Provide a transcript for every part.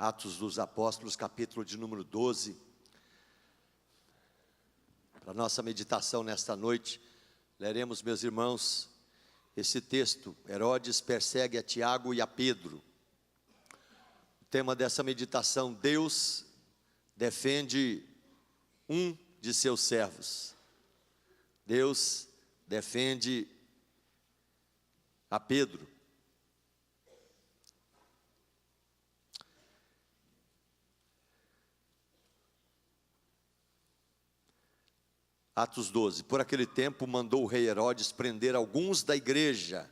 Atos dos Apóstolos, capítulo de número 12. Para nossa meditação nesta noite, leremos, meus irmãos, esse texto. Herodes persegue a Tiago e a Pedro. O tema dessa meditação: Deus defende um de seus servos. Deus defende a Pedro. Atos 12. Por aquele tempo mandou o rei Herodes prender alguns da igreja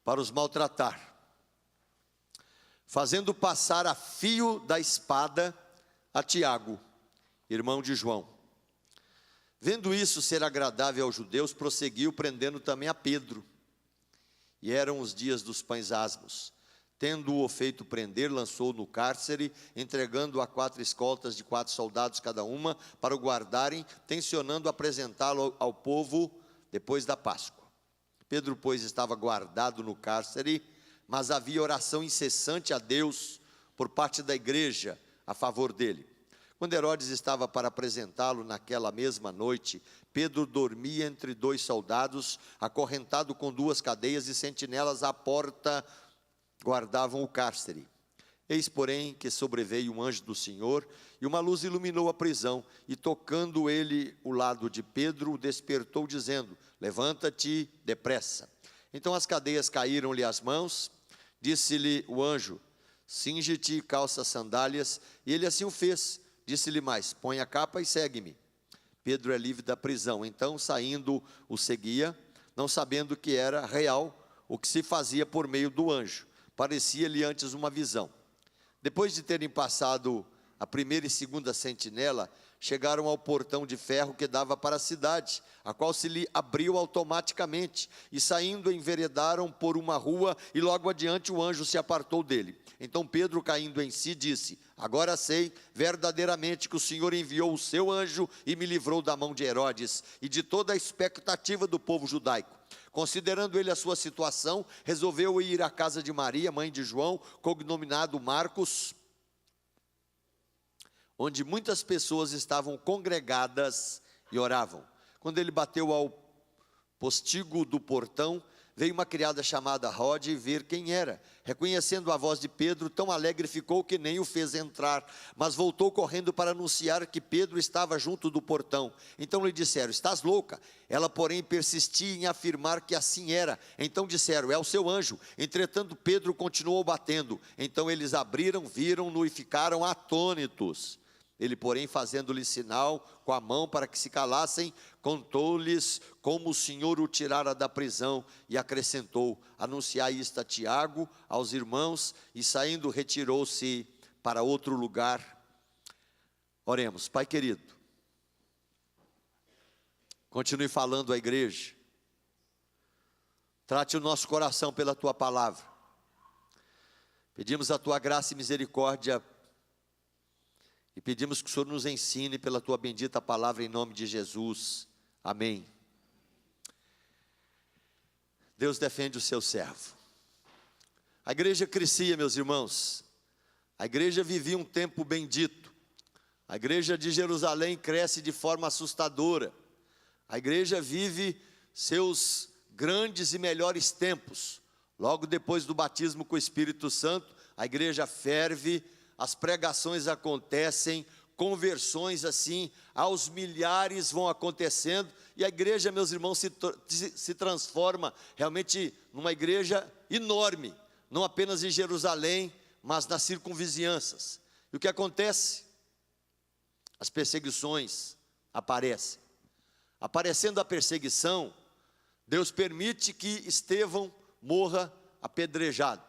para os maltratar, fazendo passar a fio da espada a Tiago, irmão de João. Vendo isso ser agradável aos judeus, prosseguiu prendendo também a Pedro. E eram os dias dos pães asmos. Tendo-o feito prender, lançou-o no cárcere, entregando-o a 4 escoltas de 4 soldados cada uma, para o guardarem, tencionando apresentá-lo ao povo depois da Páscoa. Pedro, pois, estava guardado no cárcere, mas havia oração incessante a Deus por parte da igreja a favor dele. Quando Herodes estava para apresentá-lo naquela mesma noite, Pedro dormia entre 2 soldados, acorrentado com 2 cadeias, e sentinelas à porta guardavam o cárcere. Eis, porém, que sobreveio um anjo do Senhor, e uma luz iluminou a prisão, e tocando ele o lado de Pedro, o despertou, dizendo: levanta-te depressa. Então as cadeias caíram-lhe às mãos. Disse-lhe o anjo: cinge-te e calça as sandálias. E ele assim o fez. Disse-lhe mais: põe a capa e segue-me. Pedro é livre da prisão. Então, saindo, o seguia, não sabendo que era real o que se fazia por meio do anjo. Parecia-lhe antes uma visão. Depois de terem passado a primeira e segunda sentinela, chegaram ao portão de ferro que dava para a cidade, a qual se lhe abriu automaticamente, e saindo enveredaram por uma rua, e logo adiante o anjo se apartou dele. Então Pedro, caindo em si, disse: agora sei verdadeiramente que o Senhor enviou o seu anjo e me livrou da mão de Herodes e de toda a expectativa do povo judaico. Considerando ele a sua situação, resolveu ir à casa de Maria, mãe de João, cognominado Marcos, onde muitas pessoas estavam congregadas e oravam. Quando ele bateu ao postigo do portão, veio uma criada chamada Rode ver quem era. Reconhecendo a voz de Pedro, tão alegre ficou que nem o fez entrar, mas voltou correndo para anunciar que Pedro estava junto do portão. Então lhe disseram: estás louca? Ela, porém, persistia em afirmar que assim era. Então disseram: é o seu anjo. Entretanto Pedro continuou batendo. Então eles abriram, viram-no e ficaram atônitos. Ele, porém, fazendo-lhe sinal com a mão para que se calassem, contou-lhes como o Senhor o tirara da prisão, e acrescentou: anunciai isto a Tiago, aos irmãos, e saindo retirou-se para outro lugar. Oremos. Pai querido, continue falando à igreja, trate o nosso coração pela tua palavra. Pedimos a tua graça e misericórdia, e pedimos que o Senhor nos ensine pela tua bendita palavra, em nome de Jesus. Amém. Deus defende o seu servo. A igreja crescia, meus irmãos. A igreja vivia um tempo bendito. A igreja de Jerusalém cresce de forma assustadora. A igreja vive seus grandes e melhores tempos. Logo depois do batismo com o Espírito Santo, a igreja ferve, as pregações acontecem, conversões assim, aos milhares vão acontecendo, e a igreja, meus irmãos, se transforma realmente numa igreja enorme, não apenas em Jerusalém, mas nas circunvizinhanças. E o que acontece? As perseguições aparecem. Aparecendo a perseguição, Deus permite que Estevão morra apedrejado.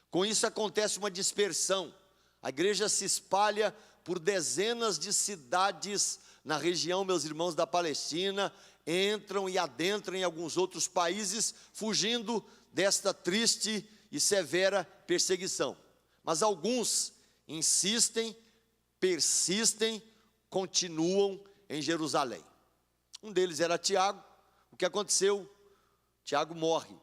Com isso acontece uma dispersão. A igreja se espalha por dezenas de cidades na região, meus irmãos, da Palestina, entram e adentram em alguns outros países, fugindo desta triste e severa perseguição. Mas alguns insistem, persistem, continuam em Jerusalém. Um deles era Tiago. O que aconteceu? Tiago morre.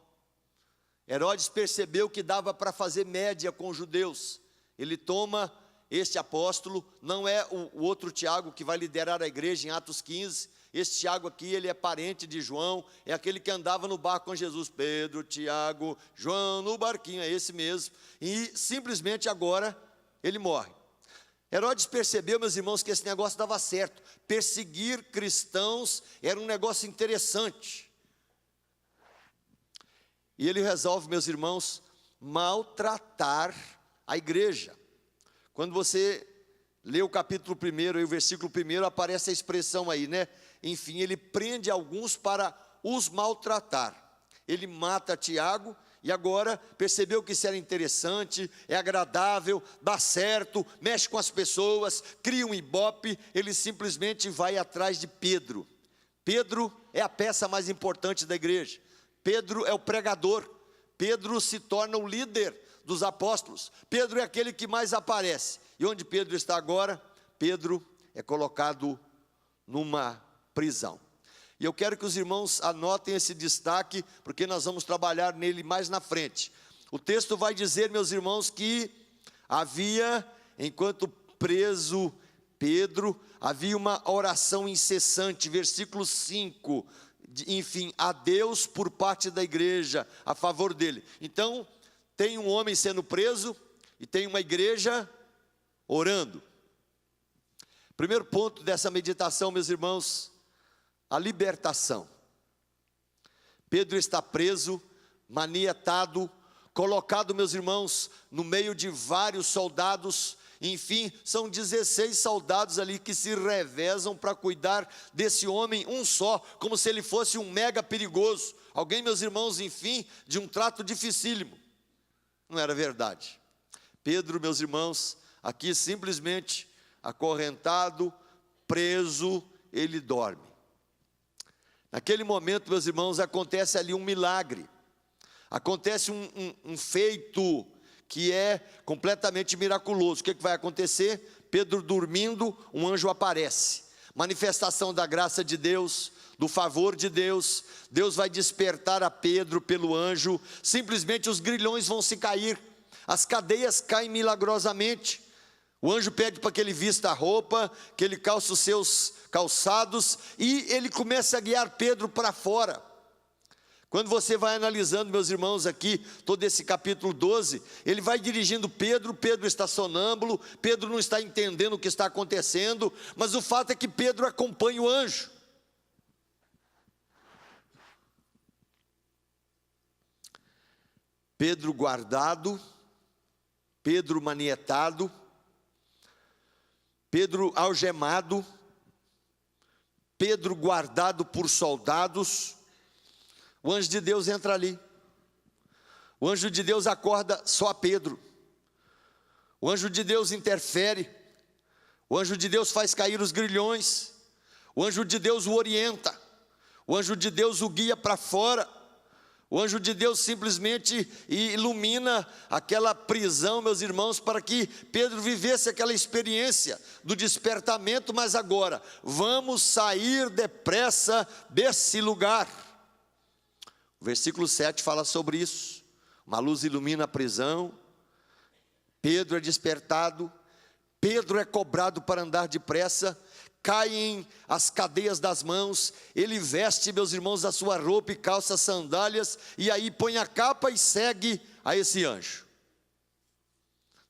Herodes percebeu que dava para fazer média com os judeus. ele toma este apóstolo, não é o outro Tiago que vai liderar a igreja em Atos 15, este Tiago aqui, ele é parente de João, é aquele que andava no barco com Jesus, Pedro, Tiago, João, no barquinho, é esse mesmo, e simplesmente agora ele morre. Herodes percebeu, meus irmãos, que esse negócio dava certo, perseguir cristãos era um negócio interessante, e ele resolve, meus irmãos, maltratar a igreja. Quando você lê o capítulo 1 e o versículo 1, aparece a expressão aí, né? Enfim, ele prende alguns para os maltratar. Ele mata Tiago e agora percebeu que isso era interessante, é agradável, dá certo, mexe com as pessoas, cria um ibope, ele simplesmente vai atrás de Pedro. Pedro é a peça mais importante da igreja. Pedro é o pregador. Pedro se torna o líder dos apóstolos. Pedro é aquele que mais aparece. E onde Pedro está agora? Pedro é colocado numa prisão. E eu quero que os irmãos anotem esse destaque, porque nós vamos trabalhar nele mais na frente. O texto vai dizer, meus irmãos, que havia, enquanto preso Pedro, havia uma oração incessante, versículo 5, enfim, a Deus por parte da igreja, a favor dele. Então, tem um homem sendo preso e tem uma igreja orando. Primeiro ponto dessa meditação, meus irmãos, a libertação. Pedro está preso, manietado, colocado, meus irmãos, no meio de vários soldados. Enfim, são 16 soldados ali que se revezam para cuidar desse homem, um só, como se ele fosse um mega perigoso. Alguém, meus irmãos, enfim, de um trato dificílimo. Não era verdade. Pedro, meus irmãos, aqui simplesmente acorrentado, preso, ele dorme. Naquele momento, meus irmãos, acontece ali um milagre. Acontece um feito que é completamente miraculoso. O que vai acontecer? Pedro dormindo, um anjo aparece. Manifestação da graça de Deus, do favor de Deus. Deus vai despertar a Pedro pelo anjo. Simplesmente os grilhões vão se cair. As cadeias caem milagrosamente. O anjo pede para que ele vista a roupa, que ele calce os seus calçados, e ele começa a guiar Pedro para fora. Quando você vai analisando, meus irmãos, aqui, todo esse capítulo 12, ele vai dirigindo Pedro, Pedro está sonâmbulo, Pedro não está entendendo o que está acontecendo, mas o fato é que Pedro acompanha o anjo. Pedro guardado, Pedro manietado, Pedro algemado, Pedro guardado por soldados. O anjo de Deus entra ali. O anjo de Deus acorda só Pedro. O anjo de Deus interfere. O anjo de Deus faz cair os grilhões. O anjo de Deus o orienta. O anjo de Deus o guia para fora. O anjo de Deus simplesmente ilumina aquela prisão, meus irmãos, para que Pedro vivesse aquela experiência do despertamento. Mas agora, vamos sair depressa desse lugar. O versículo 7 fala sobre isso. Uma luz ilumina a prisão. Pedro é despertado. Pedro é cobrado para andar depressa. Caem as cadeias das mãos, ele veste, meus irmãos, a sua roupa e calça sandálias, e aí põe a capa e segue a esse anjo.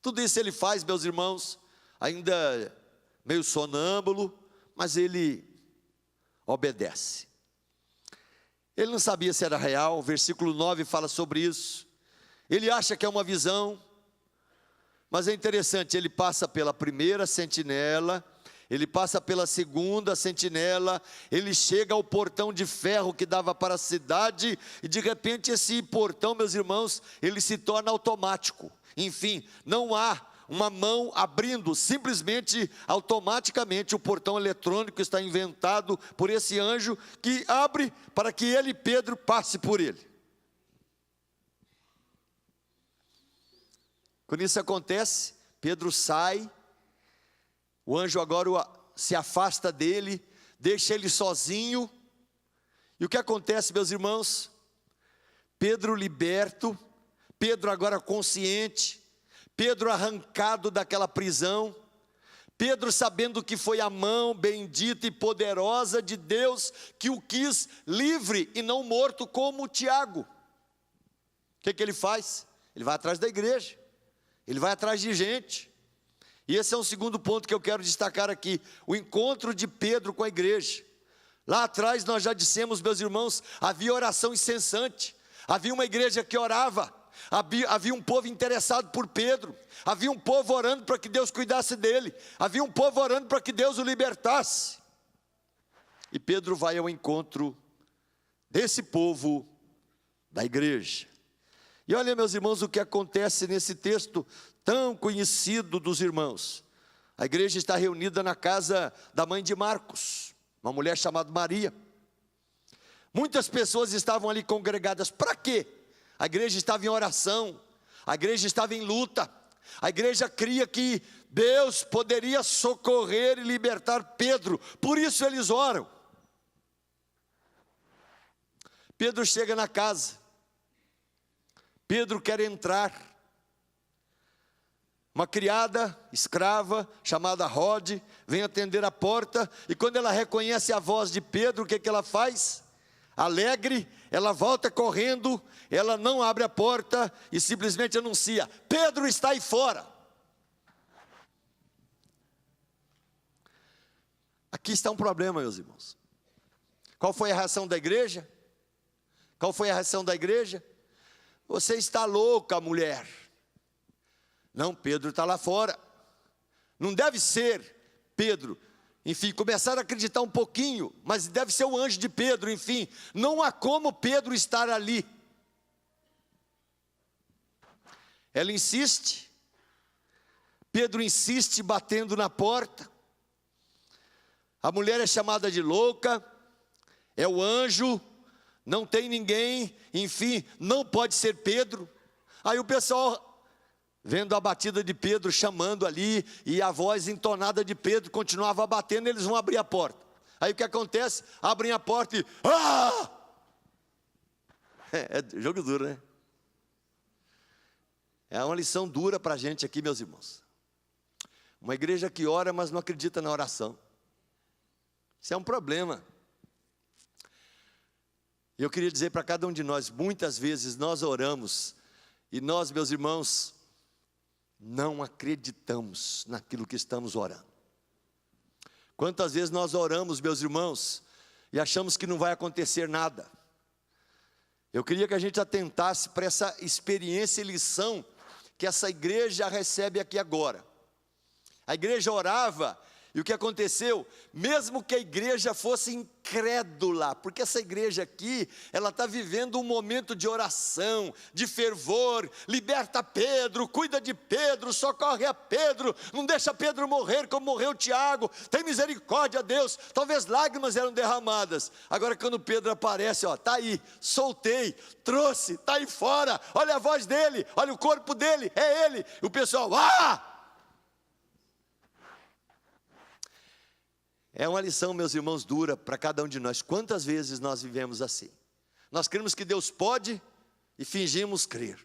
Tudo isso ele faz, meus irmãos, ainda meio sonâmbulo, mas ele obedece. Ele não sabia se era real, o versículo 9 fala sobre isso. Ele acha que é uma visão, mas é interessante, ele passa pela primeira sentinela, ele passa pela segunda sentinela, ele chega ao portão de ferro que dava para a cidade, e de repente esse portão, meus irmãos, ele se torna automático. Enfim, não há uma mão abrindo, simplesmente, automaticamente, o portão eletrônico está inventado por esse anjo, que abre para que ele, Pedro, passe por ele. Quando isso acontece, Pedro sai, o anjo agora se afasta dele, deixa ele sozinho. E o que acontece, meus irmãos? Pedro liberto, Pedro agora consciente, Pedro arrancado daquela prisão, Pedro sabendo que foi a mão bendita e poderosa de Deus que o quis livre e não morto, como Tiago. O que ele faz? Ele vai atrás da igreja, ele vai atrás de gente. E esse é um segundo ponto que eu quero destacar aqui, o encontro de Pedro com a igreja. Lá atrás nós já dissemos, meus irmãos, havia oração incessante, havia uma igreja que orava, havia um povo interessado por Pedro, havia um povo orando para que Deus cuidasse dele, havia um povo orando para que Deus o libertasse. E Pedro vai ao encontro desse povo da igreja. E olha, meus irmãos, o que acontece nesse texto tão conhecido dos irmãos. A igreja está reunida na casa da mãe de Marcos, uma mulher chamada Maria. Muitas pessoas estavam ali congregadas. Para quê? A igreja estava em oração, a igreja estava em luta, a igreja cria que Deus poderia socorrer e libertar Pedro, por isso eles oram. Pedro chega na casa, Pedro quer entrar. Uma criada, escrava, chamada Rode, vem atender a porta, e quando ela reconhece a voz de Pedro, o que ela faz? Alegre, ela volta correndo, ela não abre a porta e simplesmente anuncia: Pedro está aí fora. Aqui está um problema, meus irmãos. Qual foi a reação da igreja? Qual foi a reação da igreja? Você está louca, mulher. Não, Pedro está lá fora. Não deve ser Pedro. Enfim, começaram a acreditar um pouquinho, mas deve ser o anjo de Pedro. Enfim, não há como Pedro estar ali. Ela insiste. Pedro insiste batendo na porta. A mulher é chamada de louca. É o anjo. Não tem ninguém. Enfim, não pode ser Pedro. Aí o pessoal, vendo a batida de Pedro, chamando ali, e a voz entonada de Pedro continuava batendo, eles vão abrir a porta. Aí o que acontece? Abrem a porta e... Ah! É jogo duro, né? É uma lição dura para a gente aqui, meus irmãos. Uma igreja que ora, mas não acredita na oração. Isso é um problema. E eu queria dizer para cada um de nós, muitas vezes nós oramos, e nós, meus irmãos, não acreditamos naquilo que estamos orando. Quantas vezes nós oramos, meus irmãos, e achamos que não vai acontecer nada. Eu queria que a gente atentasse para essa experiência e lição que essa igreja recebe aqui agora. A igreja orava, e o que aconteceu? Mesmo que a igreja fosse incrédula, porque essa igreja aqui, ela está vivendo um momento de oração, de fervor. Liberta Pedro, cuida de Pedro, socorre a Pedro, não deixa Pedro morrer como morreu Tiago, tem misericórdia, Deus. Talvez lágrimas eram derramadas. Agora quando Pedro aparece, está aí, soltei, trouxe, está aí fora, olha a voz dele, olha o corpo dele, é ele. E o pessoal, É uma lição, meus irmãos, dura para cada um de nós. Quantas vezes nós vivemos assim? Nós cremos que Deus pode e fingimos crer.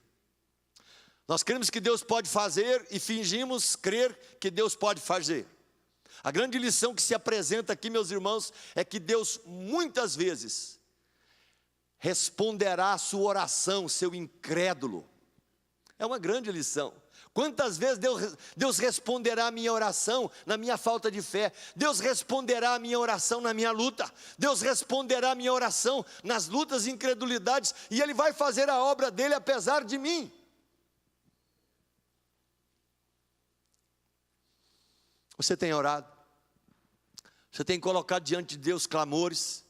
Nós cremos que Deus pode fazer e fingimos crer que Deus pode fazer. A grande lição que se apresenta aqui, meus irmãos, é que Deus muitas vezes responderá a sua oração, seu incrédulo. É uma grande lição. Quantas vezes Deus responderá a minha oração na minha falta de fé? Deus responderá a minha oração na minha luta. Deus responderá a minha oração nas lutas e incredulidades. E Ele vai fazer a obra dEle apesar de mim. Você tem orado? Você tem colocado diante de Deus clamores?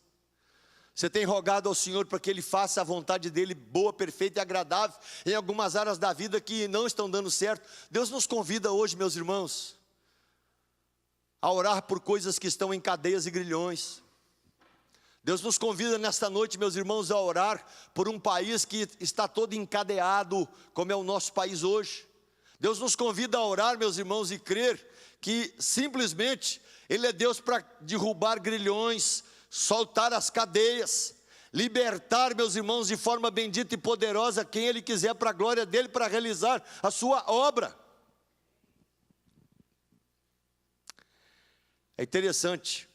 Você tem rogado ao Senhor para que Ele faça a vontade dEle boa, perfeita e agradável em algumas áreas da vida que não estão dando certo? Deus nos convida hoje, meus irmãos, a orar por coisas que estão em cadeias e grilhões. Deus nos convida nesta noite, meus irmãos, a orar por um país que está todo encadeado, como é o nosso país hoje. Deus nos convida a orar, meus irmãos, e crer que simplesmente Ele é Deus para derrubar grilhões, soltar as cadeias, libertar, meus irmãos, de forma bendita e poderosa quem Ele quiser para a glória dEle, para realizar a sua obra. É interessante.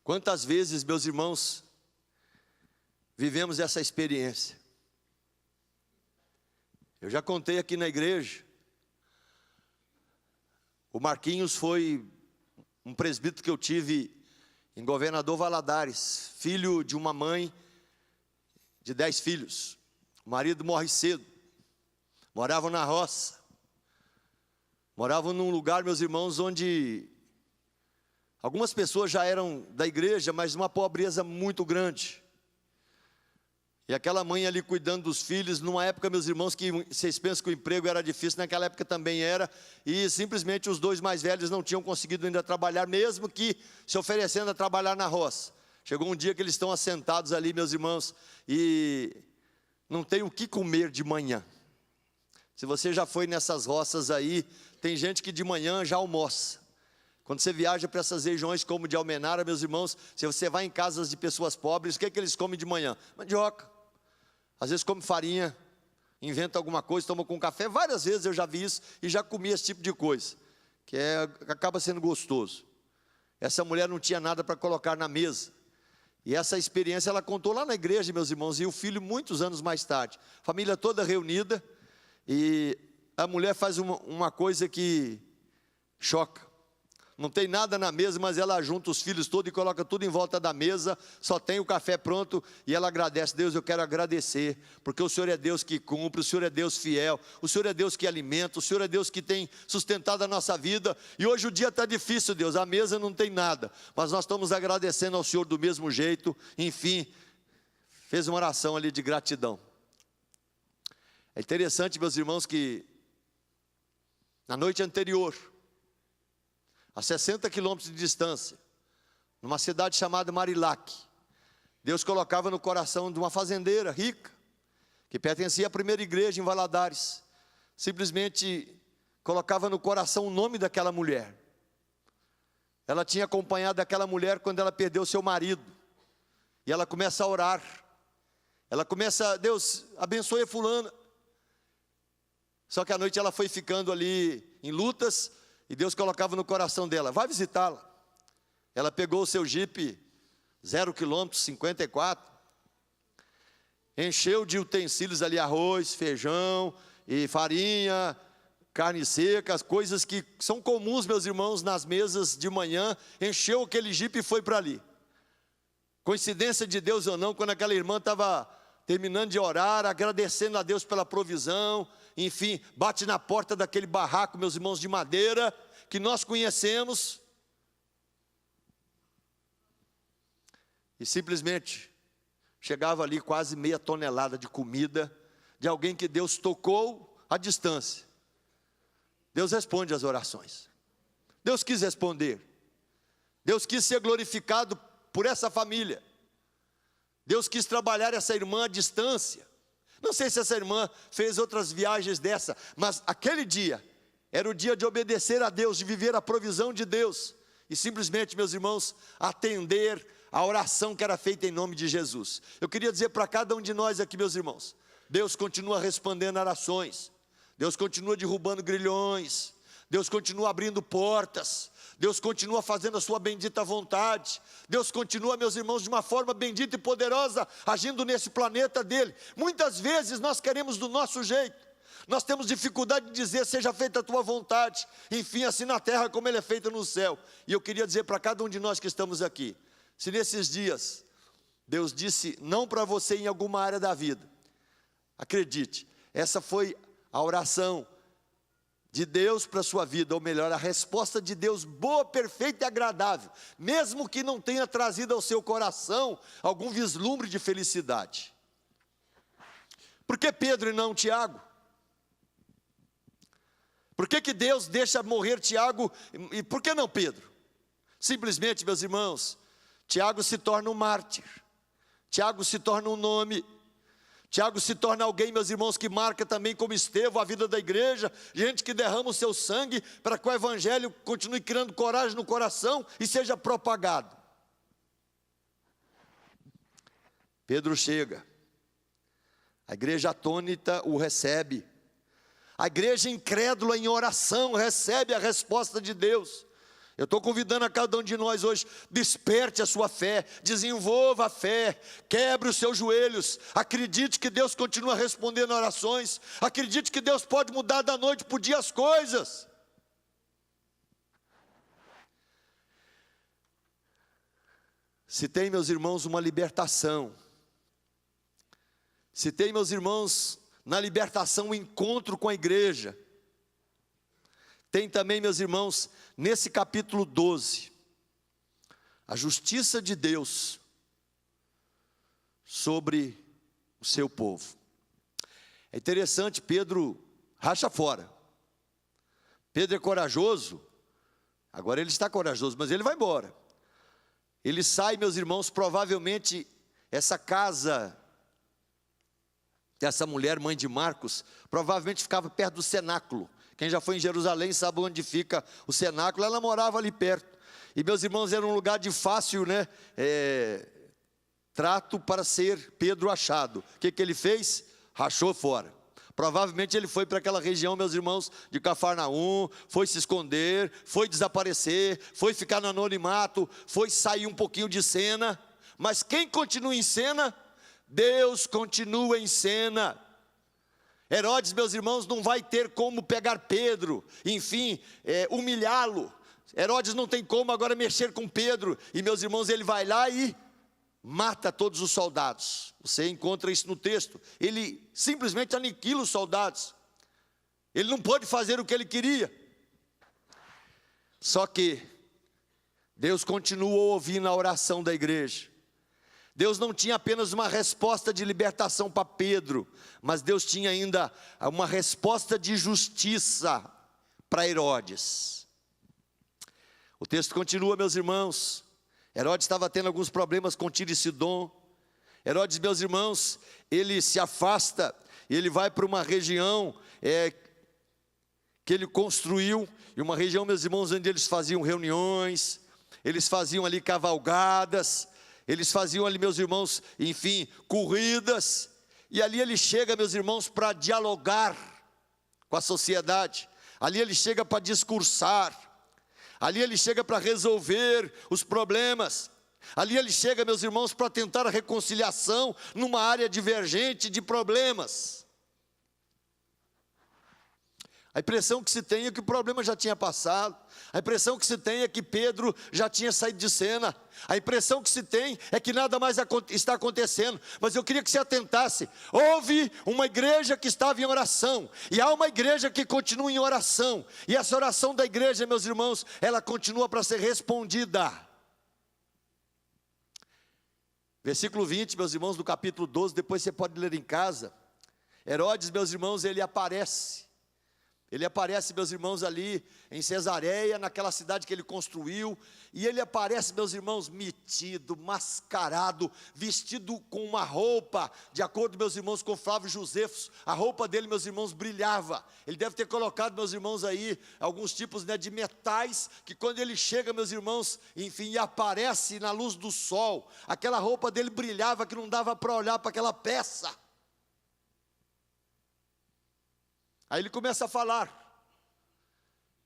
Quantas vezes, meus irmãos, vivemos essa experiência? Eu já contei aqui na igreja. O Marquinhos foi um presbítero que eu tive em Governador Valadares, filho de uma mãe de 10 filhos. O marido morre cedo. Moravam na roça. Moravam num lugar, meus irmãos, onde algumas pessoas já eram da igreja, mas uma pobreza muito grande. E aquela mãe ali cuidando dos filhos, numa época, meus irmãos, que vocês pensam que o emprego era difícil, naquela época também era, e simplesmente os 2 mais velhos não tinham conseguido ainda trabalhar, mesmo que se oferecendo a trabalhar na roça. Chegou um dia que eles estão assentados ali, meus irmãos, e não tem o que comer de manhã. Se você já foi nessas roças aí, tem gente que de manhã já almoça. Quando você viaja para essas regiões como de Almenara, meus irmãos, se você vai em casas de pessoas pobres, o que é que eles comem de manhã? Mandioca. Às vezes come farinha, inventa alguma coisa, toma com café. Várias vezes eu já vi isso e já comi esse tipo de coisa, que acaba sendo gostoso. Essa mulher não tinha nada para colocar na mesa. E essa experiência ela contou lá na igreja, meus irmãos, e o filho muitos anos mais tarde. Família toda reunida, e a mulher faz uma coisa que choca. Não tem nada na mesa, mas ela junta os filhos todos e coloca tudo em volta da mesa, só tem o café pronto, e ela agradece. Deus, eu quero agradecer, porque o Senhor é Deus que cumpre, o Senhor é Deus fiel, o Senhor é Deus que alimenta, o Senhor é Deus que tem sustentado a nossa vida, e hoje o dia está difícil, Deus, a mesa não tem nada, mas nós estamos agradecendo ao Senhor do mesmo jeito. Enfim, fez uma oração ali de gratidão. É interessante, meus irmãos, que na noite anterior, a 60 quilômetros de distância, numa cidade chamada Marilac, Deus colocava no coração de uma fazendeira rica, que pertencia à primeira igreja em Valadares, simplesmente colocava no coração o nome daquela mulher. Ela tinha acompanhado aquela mulher quando ela perdeu seu marido, e ela começa a orar, ela começa, Deus, abençoe fulana. Só que à noite ela foi ficando ali em lutas, e Deus colocava no coração dela, vai visitá-la. Ela pegou o seu Jeep, 0 quilômetros, 54, encheu de utensílios ali, arroz, feijão e farinha, carne seca, as coisas que são comuns, meus irmãos, nas mesas de manhã. Encheu aquele Jeep e foi para ali. Coincidência de Deus ou não, quando aquela irmã estava terminando de orar, agradecendo a Deus pela provisão, enfim, bate na porta daquele barraco, meus irmãos, de madeira, que nós conhecemos, e simplesmente chegava ali quase meia tonelada de comida, de alguém que Deus tocou à distância. Deus responde às orações. Deus quis responder. Deus quis ser glorificado por essa família. Deus quis trabalhar essa irmã à distância. Não sei se essa irmã fez outras viagens dessa, mas aquele dia era o dia de obedecer a Deus, de viver a provisão de Deus, e simplesmente, meus irmãos, atender a oração que era feita em nome de Jesus. Eu queria dizer para cada um de nós aqui, meus irmãos, Deus continua respondendo orações, Deus continua derrubando grilhões, Deus continua abrindo portas, Deus continua fazendo a sua bendita vontade, Deus continua, meus irmãos, de uma forma bendita e poderosa, agindo nesse planeta dele. Muitas vezes nós queremos do nosso jeito, nós temos dificuldade de dizer, seja feita a tua vontade, enfim, assim na terra como ele é feito no céu. E eu queria dizer para cada um de nós que estamos aqui, se nesses dias Deus disse não para você em alguma área da vida, acredite, essa foi a oração de Deus para a sua vida, ou melhor, a resposta de Deus boa, perfeita e agradável, mesmo que não tenha trazido ao seu coração algum vislumbre de felicidade. Por que Pedro e não Tiago? Por que Deus deixa morrer Tiago e por que não Pedro? Simplesmente, meus irmãos, Tiago se torna um mártir, Tiago se torna um nome, Tiago se torna alguém, meus irmãos, que marca também como Estevão a vida da igreja, gente que derrama o seu sangue para que o evangelho continue criando coragem no coração e seja propagado. Pedro chega, a igreja atônita o recebe, a igreja incrédula em oração recebe a resposta de Deus. Eu estou convidando a cada um de nós hoje, desperte a sua fé, desenvolva a fé, quebre os seus joelhos, acredite que Deus continua respondendo orações, acredite que Deus pode mudar da noite para o dia as coisas. Se tem, meus irmãos, uma libertação, se tem, meus irmãos, na libertação um encontro com a igreja, tem também, meus irmãos, nesse capítulo 12, a justiça de Deus sobre o seu povo. É interessante, Pedro racha fora. Pedro é corajoso, agora ele está corajoso, mas ele vai embora. Ele sai, meus irmãos, provavelmente essa casa dessa mulher, mãe de Marcos, provavelmente ficava perto do cenáculo. Quem já foi em Jerusalém sabe onde fica o cenáculo, ela morava ali perto. E meus irmãos, era um lugar de fácil, trato para ser Pedro achado. O que ele fez? Rachou fora. Provavelmente ele foi para aquela região, meus irmãos, de Cafarnaum, foi se esconder, foi desaparecer, foi ficar no anonimato, foi sair um pouquinho de cena. Mas quem continua em cena? Deus continua em cena. Herodes, meus irmãos, não vai ter como pegar Pedro, enfim, humilhá-lo. Herodes não tem como agora mexer com Pedro. E, meus irmãos, ele vai lá e mata todos os soldados. Você encontra isso no texto. Ele simplesmente aniquila os soldados. Ele não pôde fazer o que ele queria. Só que Deus continuou ouvindo a oração da igreja. Deus não tinha apenas uma resposta de libertação para Pedro, mas Deus tinha ainda uma resposta de justiça para Herodes. O texto continua, meus irmãos. Herodes estava tendo alguns problemas com Tiro e Sidom. Herodes, meus irmãos, ele se afasta e ele vai para uma região que ele construiu, e uma região, meus irmãos, onde eles faziam reuniões, eles faziam ali cavalgadas, eles faziam ali, meus irmãos, enfim, corridas, e ali ele chega, meus irmãos, para dialogar com a sociedade, ali ele chega para discursar, ali ele chega para resolver os problemas, ali ele chega, meus irmãos, para tentar a reconciliação numa área divergente de problemas. A impressão que se tem é que o problema já tinha passado. A impressão que se tem é que Pedro já tinha saído de cena. A impressão que se tem é que nada mais está acontecendo. Mas eu queria que você atentasse. Houve uma igreja que estava em oração. E há uma igreja que continua em oração. E essa oração da igreja, meus irmãos, ela continua para ser respondida. Versículo 20, meus irmãos, do capítulo 12, depois você pode ler em casa. Herodes, meus irmãos, ele aparece. Ele aparece, meus irmãos, ali em Cesareia, naquela cidade que ele construiu. E ele aparece, meus irmãos, metido, mascarado, vestido com uma roupa, de acordo, meus irmãos, com Flávio Josefo. A roupa dele, meus irmãos, brilhava. Ele deve ter colocado, meus irmãos, aí, alguns tipos de metais, que quando ele chega, meus irmãos, enfim, e aparece na luz do sol, aquela roupa dele brilhava, que não dava para olhar para aquela peça. Aí ele começa a falar.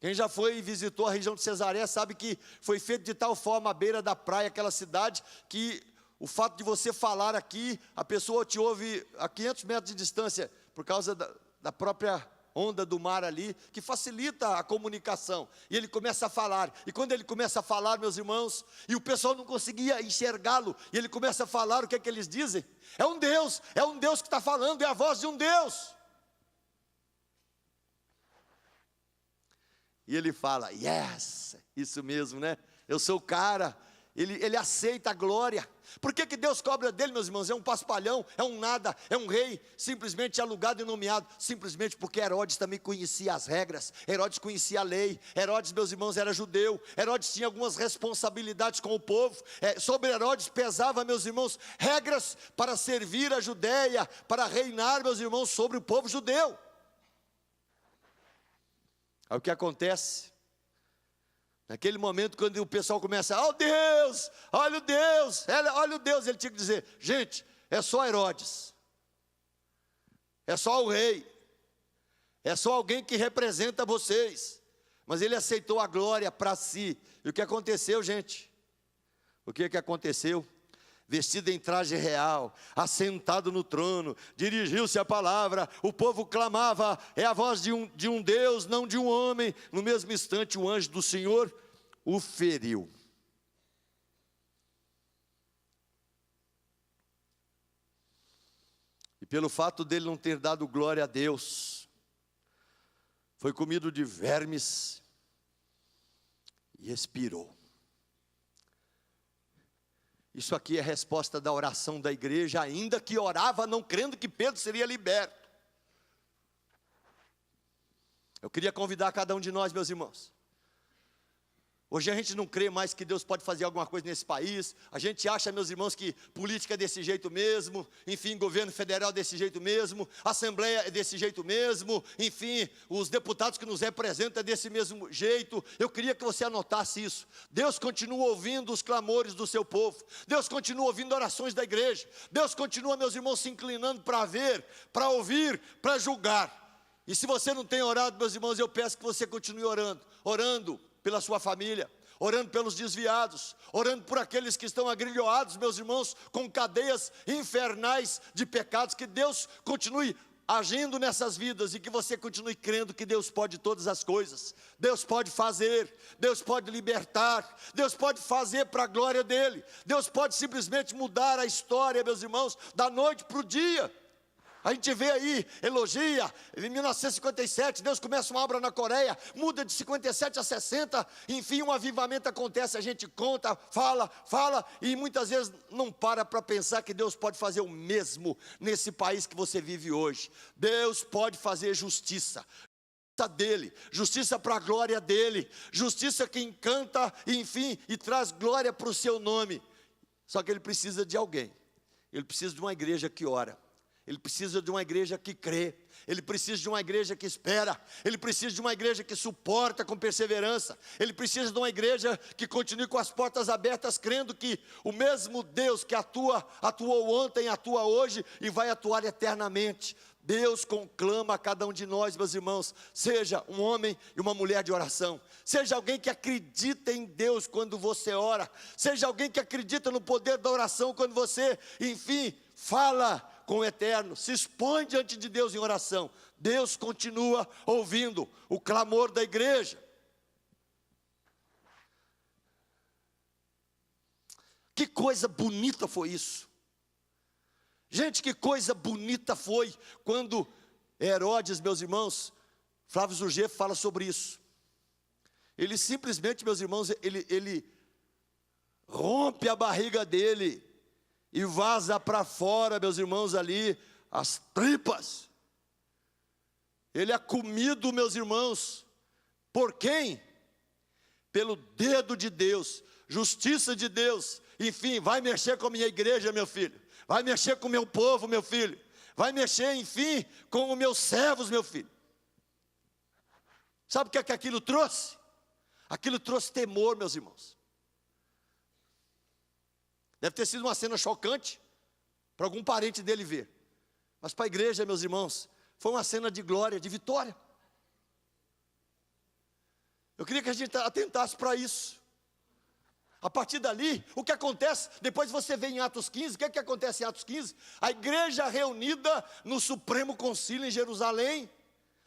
Quem já foi e visitou a região de Cesareia sabe que foi feito de tal forma à beira da praia, aquela cidade, que o fato de você falar aqui, a pessoa te ouve a 500 metros de distância, por causa da própria onda do mar ali, que facilita a comunicação. E ele começa a falar, e quando ele começa a falar, meus irmãos, e o pessoal não conseguia enxergá-lo, e ele começa a falar, o que é que eles dizem? É um Deus que está falando, é a voz de um Deus. E ele fala, yes, isso mesmo, né? Eu sou o cara. Ele aceita a glória. Por que Deus cobra dele, meus irmãos? É um paspalhão, é um nada, é um rei, simplesmente alugado e nomeado, simplesmente porque Herodes também conhecia as regras, Herodes conhecia a lei, Herodes, meus irmãos, era judeu, Herodes tinha algumas responsabilidades com o povo, sobre Herodes pesava, meus irmãos, regras para servir a Judéia, para reinar, meus irmãos, sobre o povo judeu. Aí o que acontece? Naquele momento, quando o pessoal começa, oh Deus, olha o Deus, olha o Deus, ele tinha que dizer, gente, é só Herodes, é só o rei, é só alguém que representa vocês, mas ele aceitou a glória para si. E E o que aconteceu, gente? O que aconteceu? Vestido em traje real, assentado no trono, dirigiu-se a palavra, o povo clamava, é a voz de um Deus, não de um homem. No mesmo instante, o anjo do Senhor o feriu. E pelo fato dele não ter dado glória a Deus, foi comido de vermes e expirou. Isso aqui é a resposta da oração da igreja, ainda que orava não crendo que Pedro seria liberto. Eu queria convidar cada um de nós, meus irmãos. Hoje a gente não crê mais que Deus pode fazer alguma coisa nesse país. A gente acha, meus irmãos, que política é desse jeito mesmo. Enfim, governo federal é desse jeito mesmo. Assembleia é desse jeito mesmo. Enfim, os deputados que nos representam é desse mesmo jeito. Eu queria que você anotasse isso. Deus continua ouvindo os clamores do seu povo. Deus continua ouvindo orações da igreja. Deus continua, meus irmãos, se inclinando para ver, para ouvir, para julgar. E se você não tem orado, meus irmãos, eu peço que você continue orando. Orando pela sua família, orando pelos desviados, orando por aqueles que estão agrilhoados, meus irmãos, com cadeias infernais de pecados. Que Deus continue agindo nessas vidas e que você continue crendo que Deus pode todas as coisas. Deus pode fazer, Deus pode libertar, Deus pode fazer para a glória dEle. Deus pode simplesmente mudar a história, meus irmãos, da noite para o dia. A gente vê aí, elogia, em 1957, Deus começa uma obra na Coreia, muda de 57 a 60, enfim, um avivamento acontece, a gente conta, fala, e muitas vezes não para pensar que Deus pode fazer o mesmo nesse país que você vive hoje. Deus pode fazer justiça dele, justiça para a glória dele, justiça que encanta, enfim, e traz glória para o seu nome. Só que ele precisa de alguém, ele precisa de uma igreja que ora. Ele precisa de uma igreja que crê, ele precisa de uma igreja que espera, ele precisa de uma igreja que suporta com perseverança, ele precisa de uma igreja que continue com as portas abertas, crendo que o mesmo Deus que atuou ontem, atua hoje e vai atuar eternamente. Deus conclama a cada um de nós, meus irmãos, seja um homem e uma mulher de oração, seja alguém que acredita em Deus quando você ora, seja alguém que acredita no poder da oração quando você, enfim, fala com o eterno, se expõe diante de Deus em oração. Deus continua ouvindo o clamor da igreja. Que coisa bonita foi isso. Gente, que coisa bonita foi quando Herodes, meus irmãos, Flávio Zurgê fala sobre isso. Ele simplesmente, meus irmãos, ele rompe a barriga dele e vaza para fora, meus irmãos, ali, as tripas. Ele é comido, meus irmãos, por quem? Pelo dedo de Deus, justiça de Deus. Enfim, vai mexer com a minha igreja, meu filho. Vai mexer com o meu povo, meu filho. Vai mexer, enfim, com os meus servos, meu filho. Sabe o que é que aquilo trouxe? Aquilo trouxe temor, meus irmãos. Deve ter sido uma cena chocante para algum parente dele ver. Mas para a igreja, meus irmãos, foi uma cena de glória, de vitória. Eu queria que a gente atentasse para isso. A partir dali, o que acontece? Depois você vê em Atos 15, o que é que acontece em Atos 15? A igreja reunida no Supremo Concílio em Jerusalém.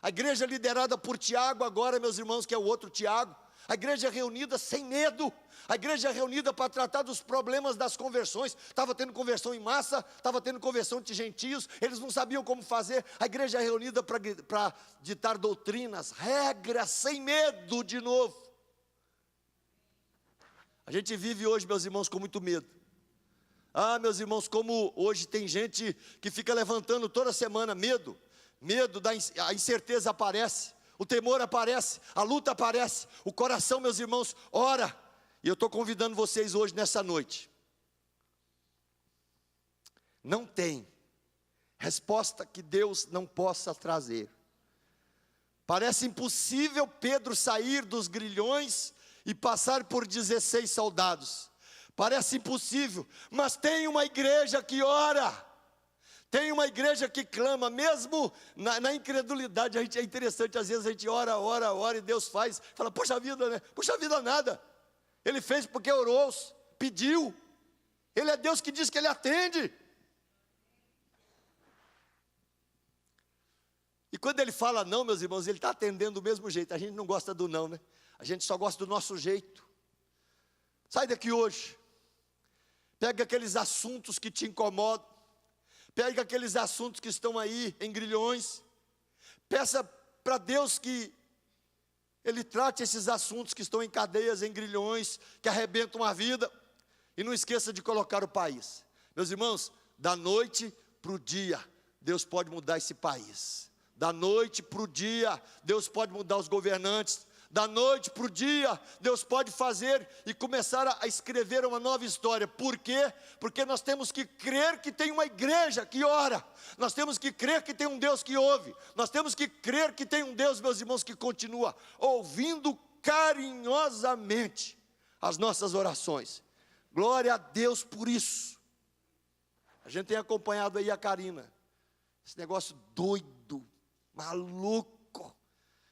A igreja liderada por Tiago agora, meus irmãos, que é o outro Tiago. A igreja reunida sem medo, a igreja reunida para tratar dos problemas das conversões. Estava tendo conversão em massa, estava tendo conversão de gentios, eles não sabiam como fazer. A igreja reunida para ditar doutrinas, regras, sem medo de novo. A gente vive hoje, meus irmãos, com muito medo. Ah, meus irmãos, como hoje tem gente que fica levantando toda semana medo, a incerteza aparece. O temor aparece, a luta aparece, o coração, meus irmãos, ora. E eu estou convidando vocês hoje, nessa noite. Não tem resposta que Deus não possa trazer. Parece impossível Pedro sair dos grilhões e passar por 16 soldados. Parece impossível, mas tem uma igreja que ora. Tem uma igreja que clama, mesmo na incredulidade. É interessante, às vezes a gente ora e Deus faz, fala, poxa vida, né? Puxa vida nada. Ele fez porque orou, pediu. Ele é Deus que diz que Ele atende. E quando Ele fala não, meus irmãos, Ele está atendendo do mesmo jeito. A gente não gosta do não, né? A gente só gosta do nosso jeito. Sai daqui hoje. Pega aqueles assuntos que te incomodam. Pega aqueles assuntos que estão aí em grilhões. Peça para Deus que Ele trate esses assuntos que estão em cadeias, em grilhões, que arrebentam a vida. E não esqueça de colocar o país. Meus irmãos, da noite para o dia, Deus pode mudar esse país. Da noite para o dia, Deus pode mudar os governantes. Da noite para o dia, Deus pode fazer e começar a escrever uma nova história. Por quê? Porque nós temos que crer que tem uma igreja que ora. Nós temos que crer que tem um Deus que ouve. Nós temos que crer que tem um Deus, meus irmãos, que continua ouvindo carinhosamente as nossas orações. Glória a Deus por isso. A gente tem acompanhado aí a Karina. Esse negócio doido, maluco,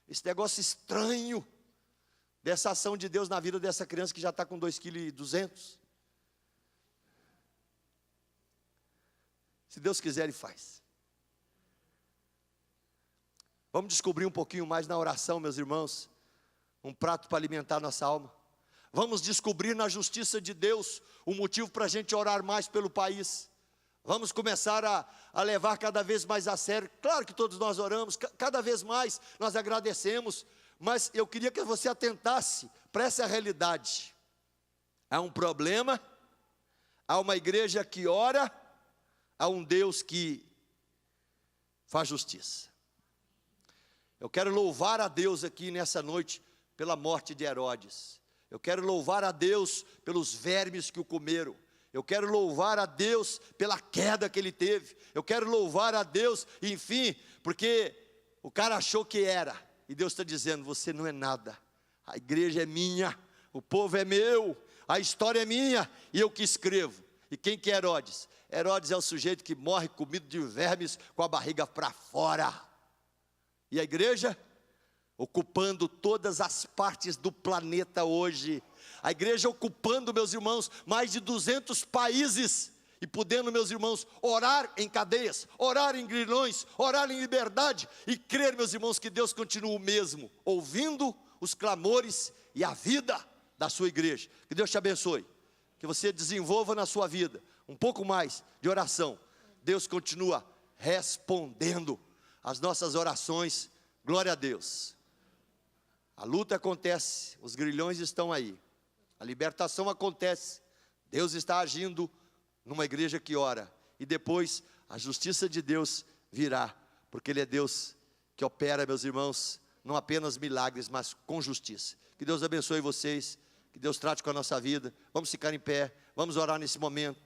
esse negócio estranho, dessa ação de Deus na vida dessa criança que já está com 2,2 kg. Se Deus quiser, Ele faz. Vamos descobrir um pouquinho mais na oração, meus irmãos, um prato para alimentar nossa alma. Vamos descobrir na justiça de Deus o motivo para a gente orar mais pelo país. Vamos começar a levar cada vez mais a sério. Claro que todos nós oramos, cada vez mais nós agradecemos, mas eu queria que você atentasse para essa realidade. Há um problema, há uma igreja que ora, há um Deus que faz justiça. Eu quero louvar a Deus aqui nessa noite pela morte de Herodes. Eu quero louvar a Deus pelos vermes que o comeram. Eu quero louvar a Deus pela queda que ele teve. Eu quero louvar a Deus, enfim, porque o cara achou que era. E Deus está dizendo, você não é nada. A igreja é minha, o povo é meu, a história é minha e eu que escrevo. E quem que é Herodes? Herodes é o sujeito que morre comido de vermes com a barriga para fora. E a igreja? Ocupando todas as partes do planeta hoje. A igreja ocupando, meus irmãos, mais de 200 países. E podendo, meus irmãos, orar em cadeias, orar em grilhões, orar em liberdade. E crer, meus irmãos, que Deus continua o mesmo, ouvindo os clamores e a vida da sua igreja. Que Deus te abençoe. Que você desenvolva na sua vida um pouco mais de oração. Deus continua respondendo as nossas orações. Glória a Deus. A luta acontece, os grilhões estão aí, a libertação acontece, Deus está agindo numa igreja que ora, e depois a justiça de Deus virá, porque Ele é Deus que opera, meus irmãos, não apenas milagres, mas com justiça. Que Deus abençoe vocês, que Deus trate com a nossa vida. Vamos ficar em pé, vamos orar nesse momento.